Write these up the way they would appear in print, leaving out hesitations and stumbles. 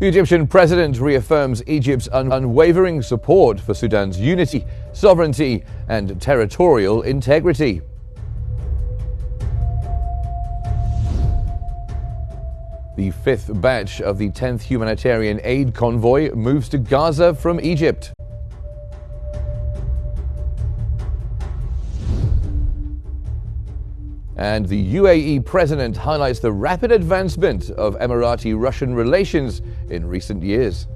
The Egyptian president reaffirms Egypt's unwavering support for Sudan's unity, sovereignty, and territorial integrity. The fifth batch of the 10th humanitarian aid convoy moves to Gaza from Egypt. And the UAE president highlights the rapid advancement of Emirati-Russian relations in recent years.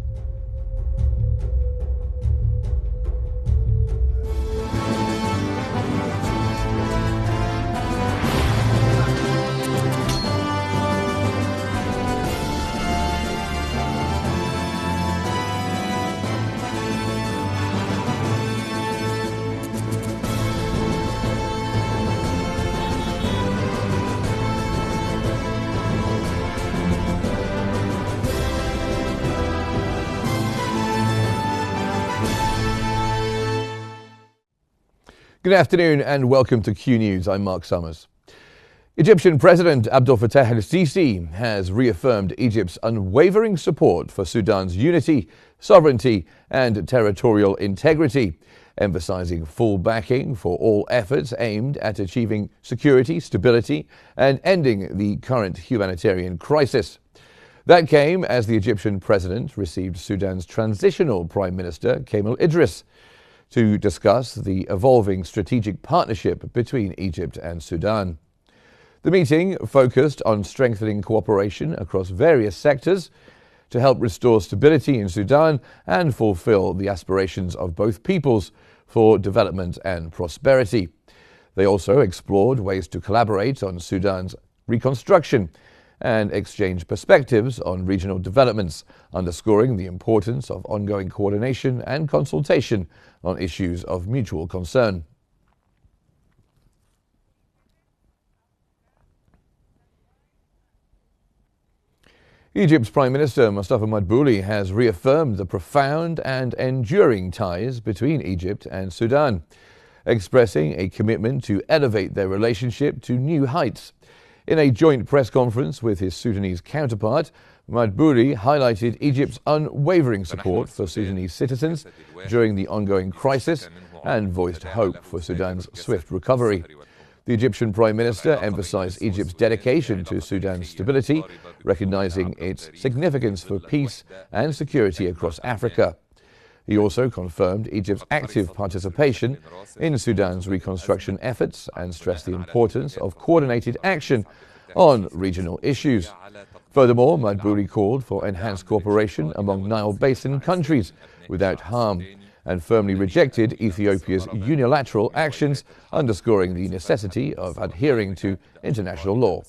Good afternoon and welcome to Q News. I'm Mark Summers. Egyptian President Abdel Fattah el-Sisi has reaffirmed Egypt's unwavering support for Sudan's unity, sovereignty and territorial integrity, emphasizing full backing for all efforts aimed at achieving security, stability and ending the current humanitarian crisis. That came as the Egyptian president received Sudan's transitional Prime Minister, Qnews Idris, to discuss the evolving strategic partnership between Egypt and Sudan. The meeting focused on strengthening cooperation across various sectors to help restore stability in Sudan and fulfill the aspirations of both peoples for development and prosperity. They also explored ways to collaborate on Sudan's reconstruction and exchange perspectives on regional developments, underscoring the importance of ongoing coordination and consultation on issues of mutual concern. Egypt's Prime Minister Mustafa Madbouli has reaffirmed the profound and enduring ties between Egypt and Sudan, expressing a commitment to elevate their relationship to new heights. In a joint press conference with his Sudanese counterpart, Madbouli highlighted Egypt's unwavering support for Sudanese citizens during the ongoing crisis and voiced hope for Sudan's swift recovery. The Egyptian Prime Minister emphasized Egypt's dedication to Sudan's stability, recognizing its significance for peace and security across Africa. He also confirmed Egypt's active participation in Sudan's reconstruction efforts and stressed the importance of coordinated action on regional issues. Furthermore, Madbouli called for enhanced cooperation among Nile Basin countries without harm and firmly rejected Ethiopia's unilateral actions, underscoring the necessity of adhering to international law.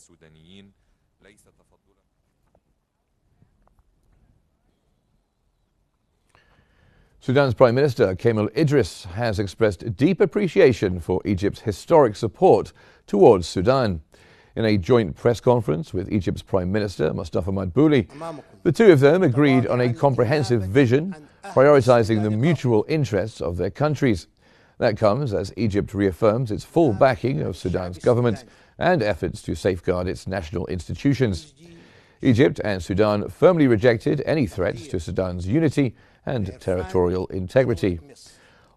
Sudan's Prime Minister Qnews Idris has expressed deep appreciation for Egypt's historic support towards Sudan. In a joint press conference with Egypt's Prime Minister Mustafa Madbouli, the two of them agreed on a comprehensive vision, prioritizing the mutual interests of their countries. That comes as Egypt reaffirms its full backing of Sudan's government and efforts to safeguard its national institutions. Egypt and Sudan firmly rejected any threats to Sudan's unity and territorial integrity.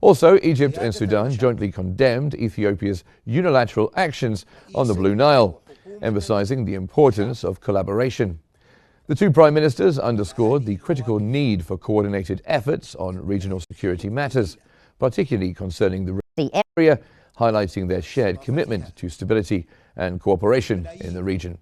Also, Egypt and Sudan jointly condemned Ethiopia's unilateral actions on the Blue Nile, emphasizing the importance of collaboration. The two prime ministers underscored the critical need for coordinated efforts on regional security matters, particularly concerning the area, highlighting their shared commitment to stability and cooperation in the region.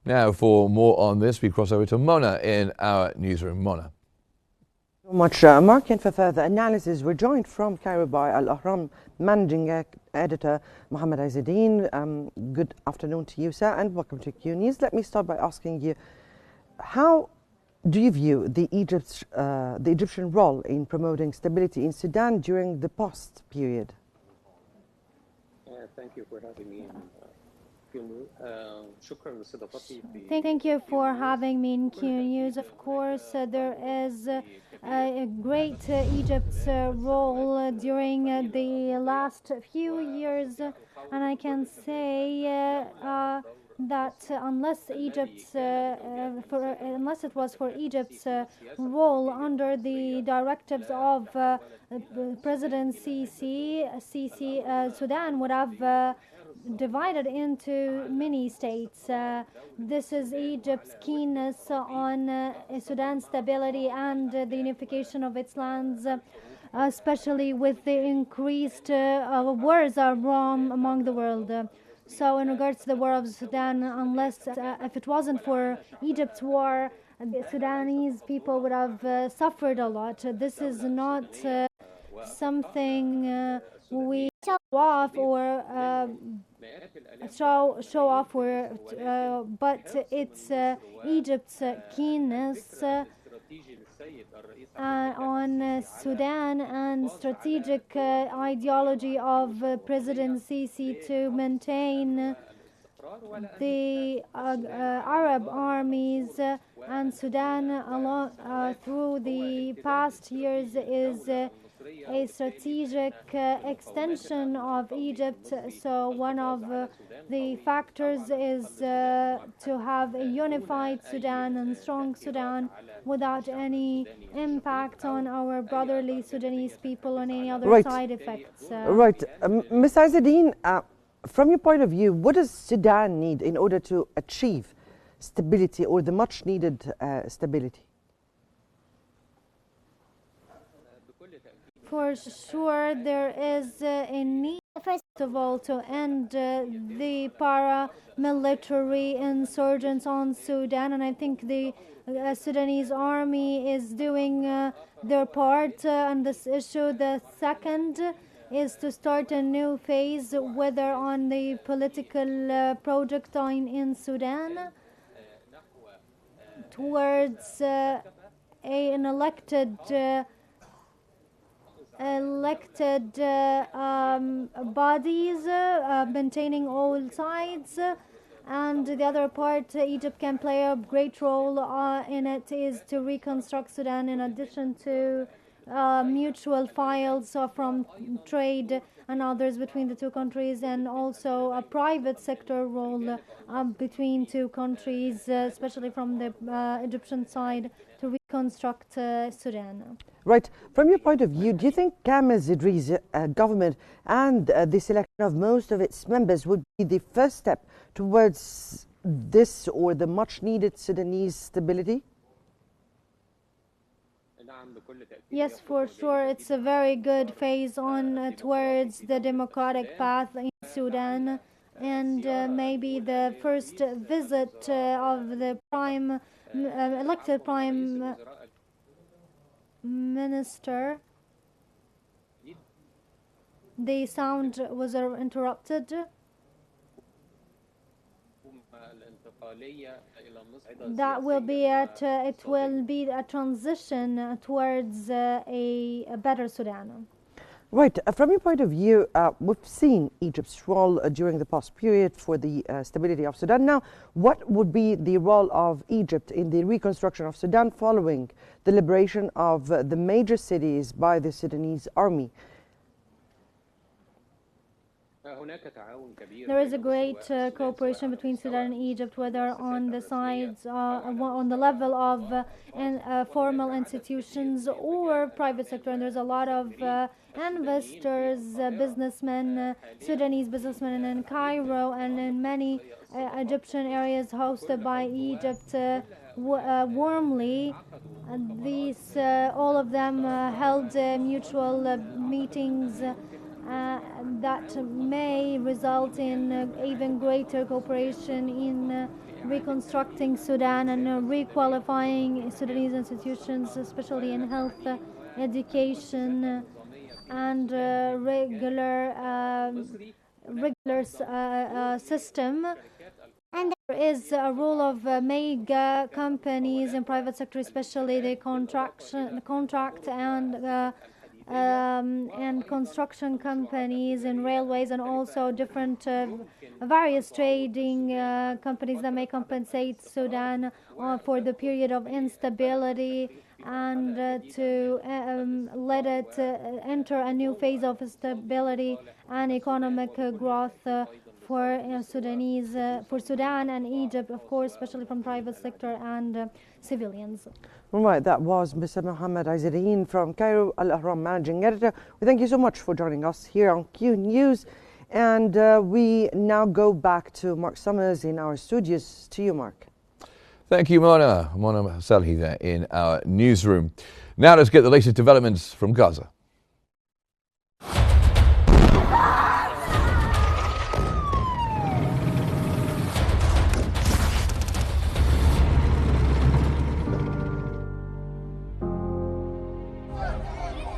Now, for more on this, we cross over to Mona in our newsroom. Mona. So much, Mark, and for further analysis, we're joined from Cairo by Al Ahram Managing Editor Mohammed Izzeddin. Good afternoon to you, sir, and welcome to Q News. Let me start by asking you, how do you view the Egyptian role in promoting stability in Sudan during the past period? Thank you for having me. Thank you for having me in Q News. Of course, there is great Egypt's role during the last few years, and I can say that unless it was for Egypt's role under the directives of President Sisi, Sudan would have divided into many states. This is Egypt's keenness on Sudan's stability and the unification of its lands, especially with the increased wars among the world. So in regards to the war of Sudan, unless if it wasn't for Egypt's war, the Sudanese people would have suffered a lot. This is not something we show off or show off, but it's Egypt's keenness on Sudan and strategic ideology of President Sisi to maintain the Arab armies and Sudan along through the past years is a strategic extension of Egypt. So one of the factors is to have a unified Sudan and strong Sudan without any impact on our brotherly Sudanese people or any other side effects. Right. Ms. Azzedine, from your point of view, what does Sudan need in order to achieve stability or the much needed stability? For sure, there is a need, first of all, to end the paramilitary insurgents on Sudan, and I think the Sudanese army is doing their part on this issue. The second is to start a new phase, whether on the political project in Sudan, towards an elected bodies maintaining all sides, and the other part Egypt can play a great role in it is to reconstruct Sudan, in addition to mutual files from trade and others between the two countries, and also a private sector role between two countries, especially from the Egyptian side, to reconstruct Sudan. Right. From your point of view, do you think Qnews Idris' government and the selection of most of its members would be the first step towards this or the much needed Sudanese stability? Yes, for sure. It's a very good phase on towards the democratic path in Sudan, and maybe the first visit of the elected prime minister. The sound was interrupted. That will be it will be a transition towards a better Sudan. Right. From your point of view, we've seen Egypt's role during the past period for the stability of Sudan. Now, what would be the role of Egypt in the reconstruction of Sudan following the liberation of the major cities by the Sudanese army? There is a great cooperation between Sudan and Egypt, whether on the sides, on the level of formal institutions or private sector. And there's a lot of investors, businessmen, Sudanese businessmen in Cairo and in many Egyptian areas hosted by Egypt warmly. These, all of them held mutual meetings that may result in even greater cooperation in reconstructing Sudan and requalifying Sudanese institutions, especially in health, education, and regular system. And there is a role of mega companies in private sector, especially the contract and and construction companies and railways, and also different various trading companies that may compensate Sudan for the period of instability, and to let it enter a new phase of stability and economic growth for Sudan and Egypt, of course, especially from private sector and civilians. All right, that was Mr. Mohammed Izzeddine from Cairo, Al Ahram Managing Editor. We thank you so much for joining us here on Q News. And we now go back to Mark Summers in our studios. To you, Mark. Thank you, Mona. Mona Salhi there in our newsroom. Now let's get the latest developments from Gaza.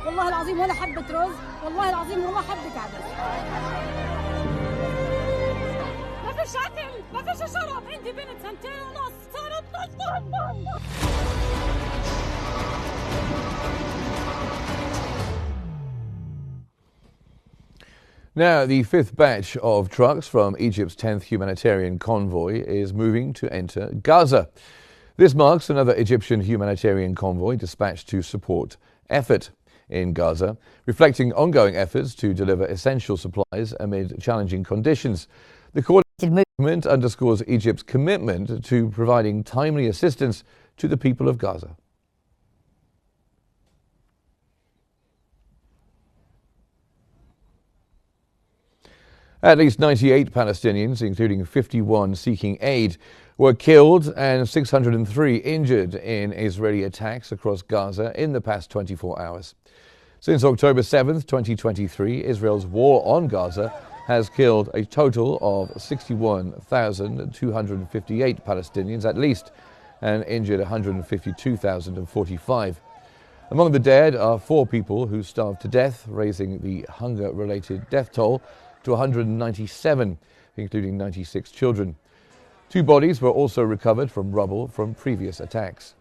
والله العظيم ولا حبة رز، والله العظيم ولا حبة عدس. ما فيش أكل، ما فيش شرب، عندي بنت 2.5 صارت نص. Now, the fifth batch of trucks from Egypt's 10th humanitarian convoy is moving to enter Gaza. This marks another Egyptian humanitarian convoy dispatched to support effort in Gaza, reflecting ongoing efforts to deliver essential supplies amid challenging conditions. The coordinated movement underscores Egypt's commitment to providing timely assistance to the people of Gaza. At least 98 Palestinians, including 51 seeking aid, were killed and 603 injured in Israeli attacks across Gaza in the past 24 hours. Since October 7th, 2023, Israel's war on Gaza has killed a total of 61,258 Palestinians at least, and injured 152,045. Among the dead are 4 people who starved to death, raising the hunger-related death toll to 197, including 96 children. 2 bodies were also recovered from rubble from previous attacks.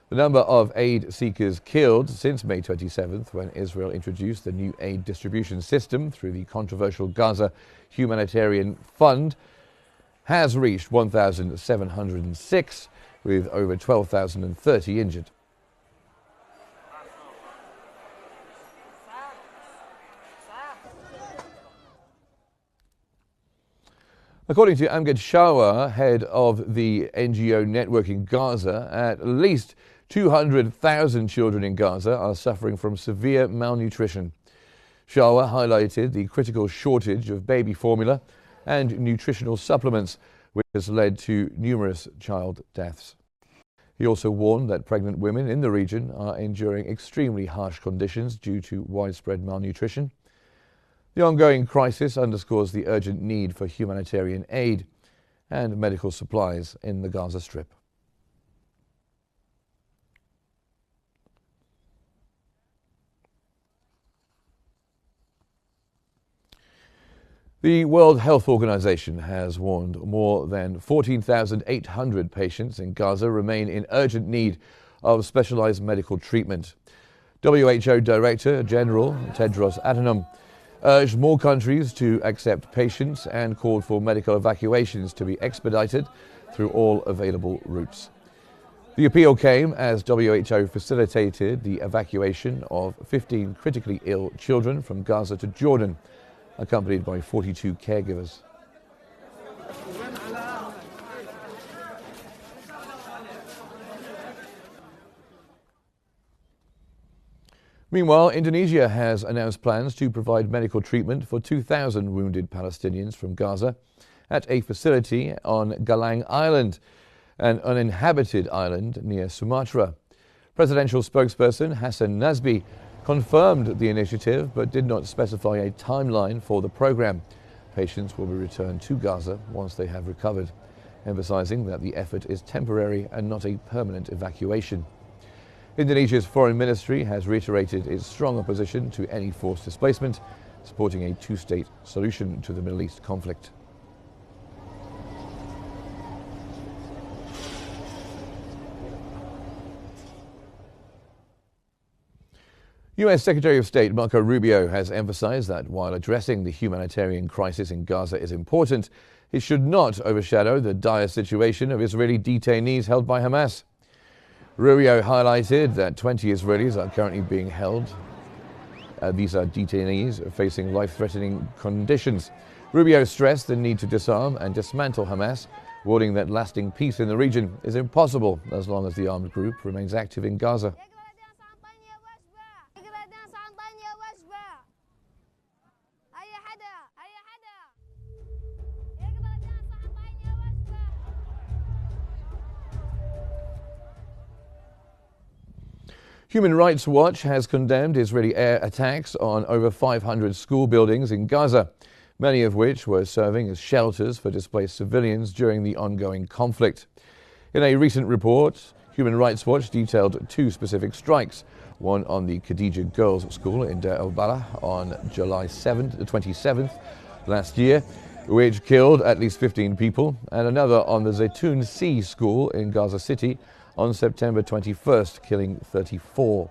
The number of aid seekers killed since May 27th, when Israel introduced the new aid distribution system through the controversial Gaza Humanitarian Fund, has reached 1,706, with over 12,030 injured. According to Amgad Shawa, head of the NGO network in Gaza, at least 200,000 children in Gaza are suffering from severe malnutrition. Shawa highlighted the critical shortage of baby formula and nutritional supplements, which has led to numerous child deaths. He also warned that pregnant women in the region are enduring extremely harsh conditions due to widespread malnutrition. The ongoing crisis underscores the urgent need for humanitarian aid and medical supplies in the Gaza Strip. The World Health Organization has warned more than 14,800 patients in Gaza remain in urgent need of specialized medical treatment. WHO Director General Tedros Adhanom urged more countries to accept patients and called for medical evacuations to be expedited through all available routes. The appeal came as WHO facilitated the evacuation of 15 critically ill children from Gaza to Jordan, accompanied by 42 caregivers. Meanwhile, Indonesia has announced plans to provide medical treatment for 2,000 wounded Palestinians from Gaza at a facility on Galang Island, an uninhabited island near Sumatra. Presidential spokesperson Hassan Nasby confirmed the initiative but did not specify a timeline for the program. Patients will be returned to Gaza once they have recovered, emphasizing that the effort is temporary and not a permanent evacuation. Indonesia's foreign ministry has reiterated its strong opposition to any forced displacement, supporting a two-state solution to the Middle East conflict. U.S. Secretary of State Marco Rubio has emphasized that while addressing the humanitarian crisis in Gaza is important, it should not overshadow the dire situation of Israeli detainees held by Hamas. Rubio highlighted that 20 Israelis are currently being held. These are detainees facing life-threatening conditions. Rubio stressed the need to disarm and dismantle Hamas, warning that lasting peace in the region is impossible as long as the armed group remains active in Gaza. Human Rights Watch has condemned Israeli air attacks on over 500 school buildings in Gaza, many of which were serving as shelters for displaced civilians during the ongoing conflict. In a recent report, Human Rights Watch detailed two specific strikes, one on the Khadija Girls' School in Deir el-Balah on July 27th last year, which killed at least 15 people, and another on the Zaytun C School in Gaza City on September 21st, killing 34.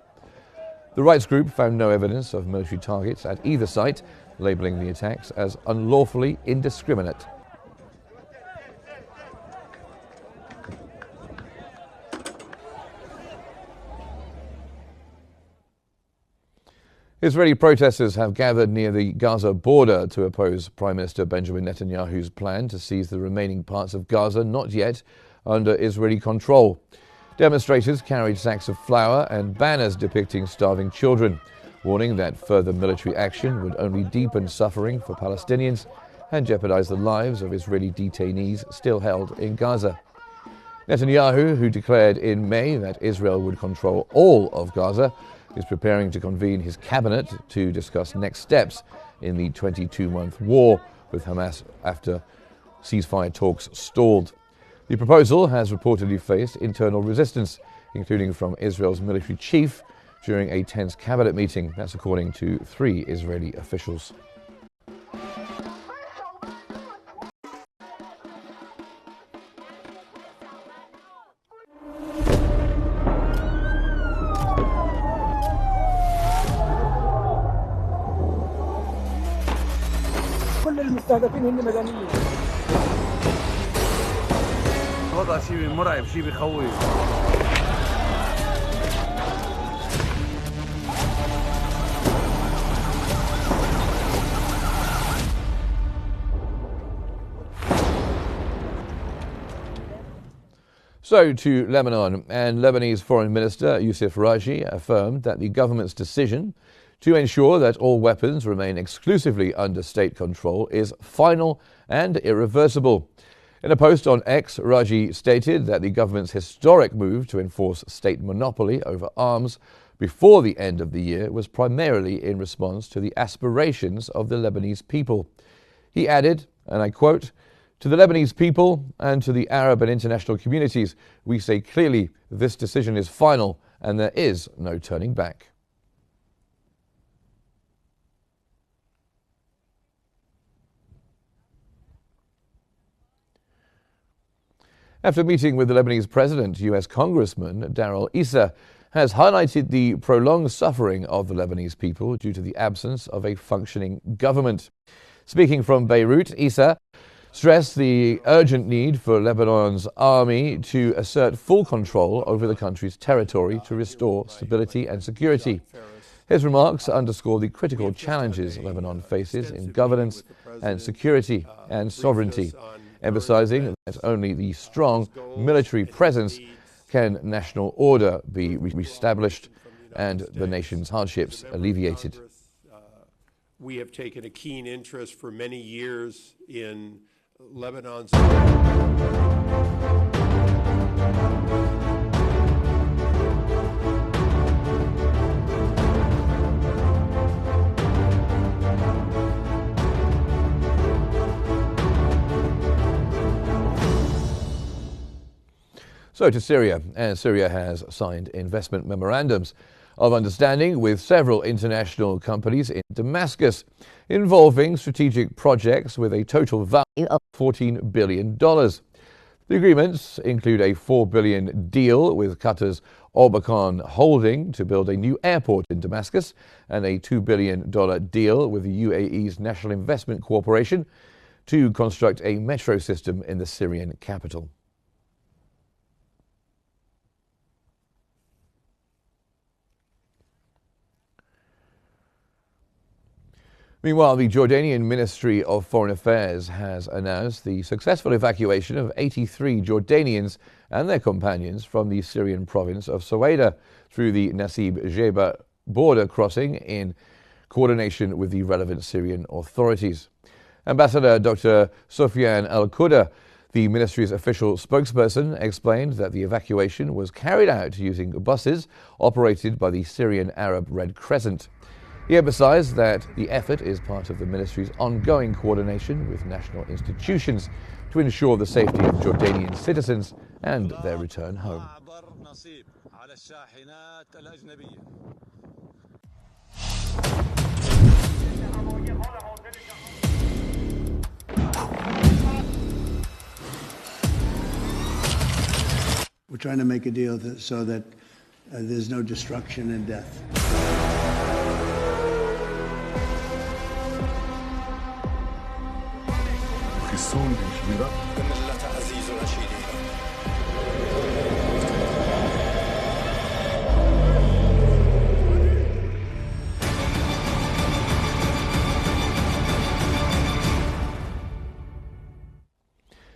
The rights group found no evidence of military targets at either site, labeling the attacks as unlawfully indiscriminate. Israeli protesters have gathered near the Gaza border to oppose Prime Minister Benjamin Netanyahu's plan to seize the remaining parts of Gaza not yet under Israeli control. Demonstrators carried sacks of flour and banners depicting starving children, warning that further military action would only deepen suffering for Palestinians and jeopardize the lives of Israeli detainees still held in Gaza. Netanyahu, who declared in May that Israel would control all of Gaza, is preparing to convene his cabinet to discuss next steps in the 22-month war with Hamas after ceasefire talks stalled. The proposal has reportedly faced internal resistance, including from Israel's military chief during a tense cabinet meeting. That's according to 3 Israeli officials. كل المستهدفين هن مدنيين. وضع شيء مرعب، شيء بخوف. So to Lebanon, and Lebanese Foreign Minister Youssef Raji affirmed that the government's decision to ensure that all weapons remain exclusively under state control is final and irreversible. In a post on X, Raji stated that the government's historic move to enforce state monopoly over arms before the end of the year was primarily in response to the aspirations of the Lebanese people. He added, and I quote, "To the Lebanese people and to the Arab and international communities, we say clearly this decision is final and there is no turning back." After meeting with the Lebanese president, U.S. Congressman Darrell Issa has highlighted the prolonged suffering of the Lebanese people due to the absence of a functioning government. Speaking from Beirut, Issa stressed the urgent need for Lebanon's army to assert full control over the country's territory to restore stability and security. His remarks underscore the critical challenges Lebanon faces in governance and security and sovereignty, emphasizing that only the strong military presence can national order be reestablished and the nation's hardships alleviated. We have taken a keen interest for many years in Lebanon's So to Syria, and Syria has signed investment memorandums of understanding with several international companies in Damascus involving strategic projects with a total value of $14 billion. The The agreements include a $4 billion deal with Qatar's Orbakan Holding to build a new airport in Damascus and a $2 billion deal with the UAE's National Investment Corporation to construct a metro system in the Syrian capital. Meanwhile, the Jordanian Ministry of Foreign Affairs has announced the successful evacuation of 83 Jordanians and their companions from the Syrian province of Suwaida through the Nasib-Jeba border crossing in coordination with the relevant Syrian authorities. Ambassador Dr. Sufyan Al-Quda, the ministry's official spokesperson, explained that the evacuation was carried out using buses operated by the Syrian Arab Red Crescent. He emphasized that the effort is part of the ministry's ongoing coordination with national institutions to ensure the safety of Jordanian citizens and their return home. We're trying to make a deal so that there's no destruction and death.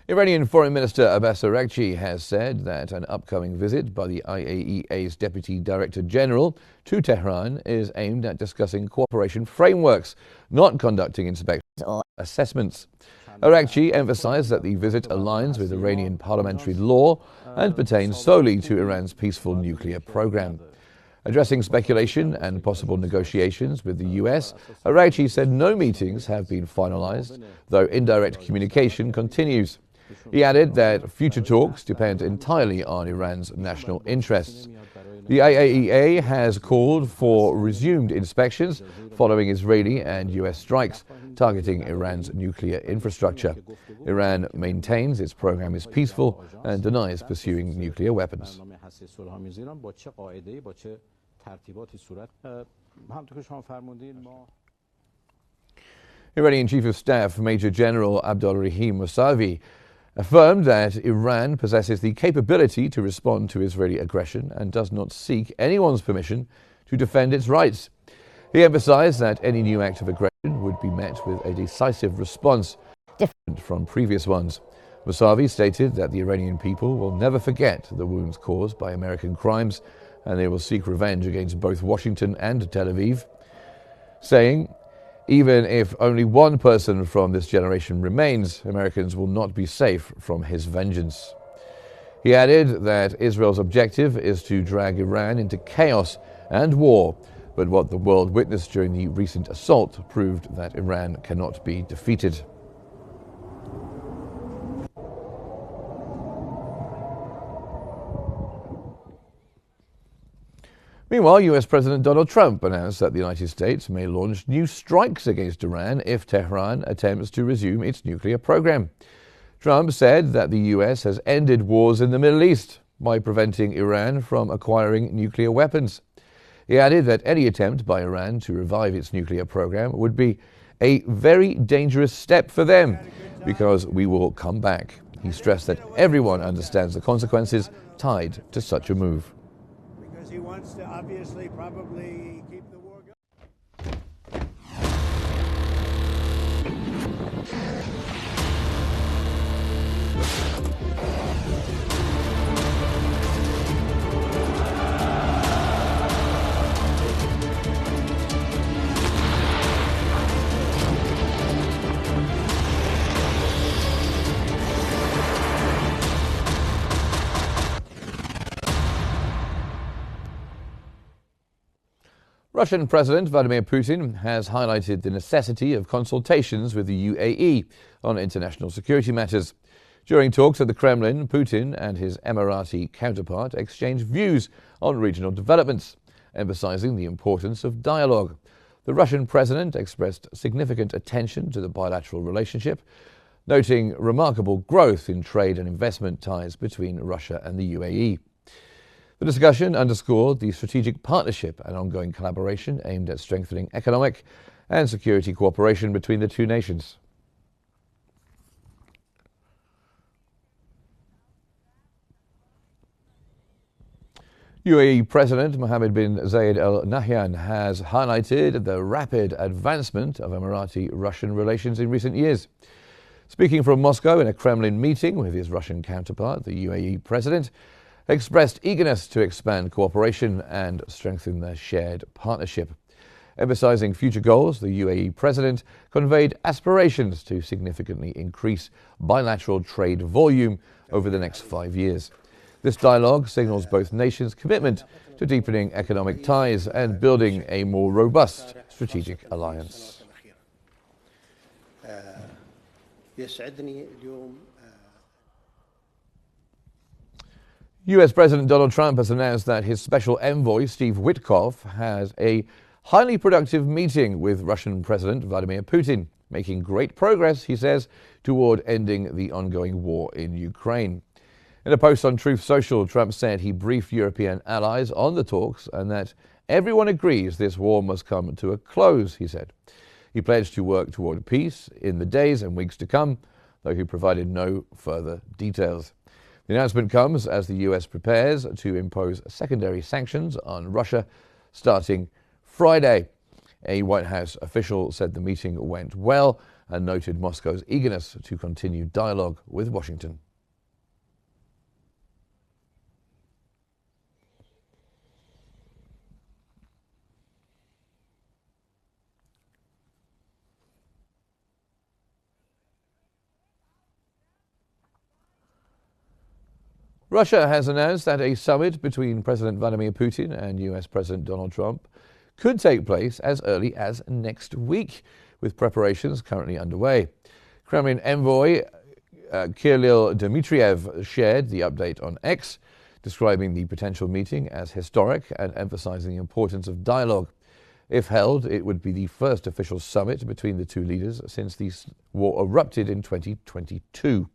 Iranian Foreign Minister Abbas Araghchi has said that an upcoming visit by the IAEA's Deputy Director General to Tehran is aimed at discussing cooperation frameworks, not conducting inspections or assessments. Araghchi emphasized that the visit aligns with Iranian parliamentary law and pertains solely to Iran's peaceful nuclear program. Addressing speculation and possible negotiations with the US, Araghchi said no meetings have been finalized, though indirect communication continues. He added that future talks depend entirely on Iran's national interests. The IAEA has called for resumed inspections following Israeli and US strikes targeting Iran's nuclear infrastructure. Iran maintains its program is peaceful and denies pursuing nuclear weapons. Iranian Chief of Staff Major General Abdolrahim Mousavi affirmed that Iran possesses the capability to respond to Israeli aggression and does not seek anyone's permission to defend its rights. He emphasized that any new act of aggression would be met with a decisive response, different from previous ones. Mousavi stated that the Iranian people will never forget the wounds caused by American crimes, and they will seek revenge against both Washington and Tel Aviv, saying, "Even if only one person from this generation remains, Americans will not be safe from his vengeance." He added that Israel's objective is to drag Iran into chaos and war, but what the world witnessed during the recent assault proved that Iran cannot be defeated. Meanwhile, US President Donald Trump announced that the United States may launch new strikes against Iran if Tehran attempts to resume its nuclear program. Trump said that the US has ended wars in the Middle East by preventing Iran from acquiring nuclear weapons. He added that any attempt by Iran to revive its nuclear program would be a very dangerous step for them because we will come back. He stressed that everyone understands the consequences tied to such a move. He wants to obviously probably keep the war going. Russian President Vladimir Putin has highlighted the necessity of consultations with the UAE on international security matters. During talks at the Kremlin, Putin and his Emirati counterpart exchanged views on regional developments, emphasizing the importance of dialogue. The Russian president expressed significant attention to the bilateral relationship, noting remarkable growth in trade and investment ties between Russia and the UAE. The discussion underscored the strategic partnership and ongoing collaboration aimed at strengthening economic and security cooperation between the two nations. UAE President Mohammed bin Zayed Al Nahyan has highlighted the rapid advancement of Emirati-Russian relations in recent years. Speaking from Moscow in a Kremlin meeting with his Russian counterpart, the UAE President expressed eagerness to expand cooperation and strengthen their shared partnership. Emphasizing future goals, the UAE President conveyed aspirations to significantly increase bilateral trade volume over the next 5 years. This dialogue signals both nations' commitment to deepening economic ties and building a more robust strategic alliance. US President Donald Trump has announced that his special envoy, Steve Witkoff, has a highly productive meeting with Russian President Vladimir Putin, making great progress, he says, toward ending the ongoing war in Ukraine. In a post on Truth Social, Trump said he briefed European allies on the talks and that everyone agrees this war must come to a close, he said. He pledged to work toward peace in the days and weeks to come, though he provided no further details. The announcement comes as the US prepares to impose secondary sanctions on Russia starting Friday. A White House official said the meeting went well and noted Moscow's eagerness to continue dialogue with Washington. Russia has announced that a summit between President Vladimir Putin and US President Donald Trump could take place as early as next week, with preparations currently underway. Kremlin envoy Kirill Dmitriev shared the update on X, describing the potential meeting as historic and emphasizing the importance of dialogue. If held, it would be the first official summit between the two leaders since the war erupted in 2022.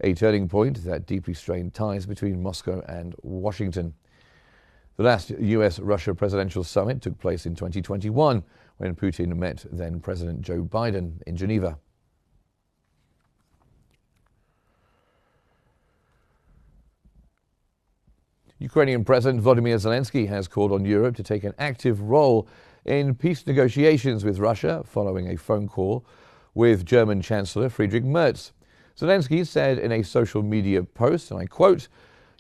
A turning point that deeply strained ties between Moscow and Washington. The last US-Russia presidential summit took place in 2021 when Putin met then-President Joe Biden in Geneva. Ukrainian President Volodymyr Zelensky has called on Europe to take an active role in peace negotiations with Russia following a phone call with German Chancellor Friedrich Merz. Zelensky said in a social media post, and I quote,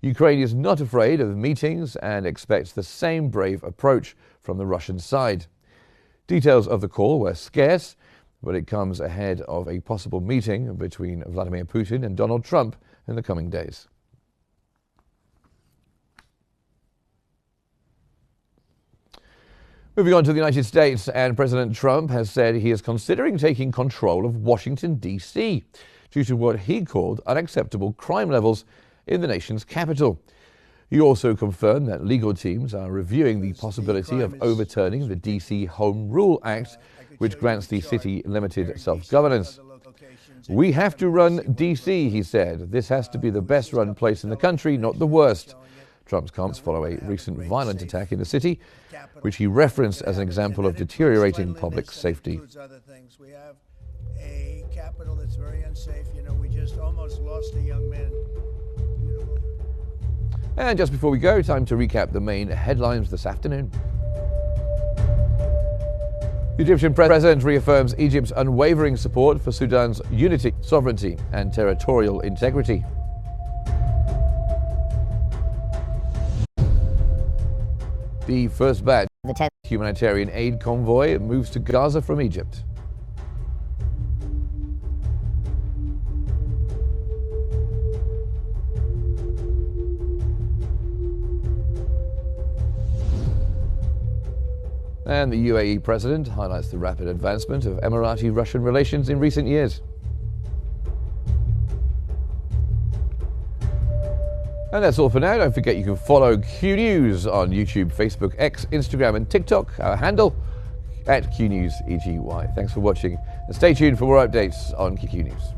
"Ukraine is not afraid of meetings and expects the same brave approach from the Russian side." Details of the call were scarce, but it comes ahead of a possible meeting between Vladimir Putin and Donald Trump in the coming days. Moving on to the United States, and President Trump has said he is considering taking control of Washington, D.C., due to what he called unacceptable crime levels in the nation's capital. He also confirmed that legal teams are reviewing the possibility of overturning the D.C. Home Rule Act, which grants the city limited self-governance. "We have to run D.C., he said. "This has to be the best run place in the country, not the worst." Trump's comments follow a recent violent attack in the city, which he referenced as an example of deteriorating public safety. We have a capital that's very unsafe. You know, we just almost lost a young man. Beautiful. And just before we go, time to recap the main headlines this afternoon. The Egyptian president reaffirms Egypt's unwavering support for Sudan's unity, sovereignty, and territorial integrity. The first batch of the humanitarian aid convoy moves to Gaza from Egypt. And the UAE president highlights the rapid advancement of Emirati-Russian relations in recent years. And that's all for now. Don't forget you can follow Q News on YouTube, Facebook, X, Instagram and TikTok. Our handle at QNewsEGY. Thanks for watching and stay tuned for more updates on Q News.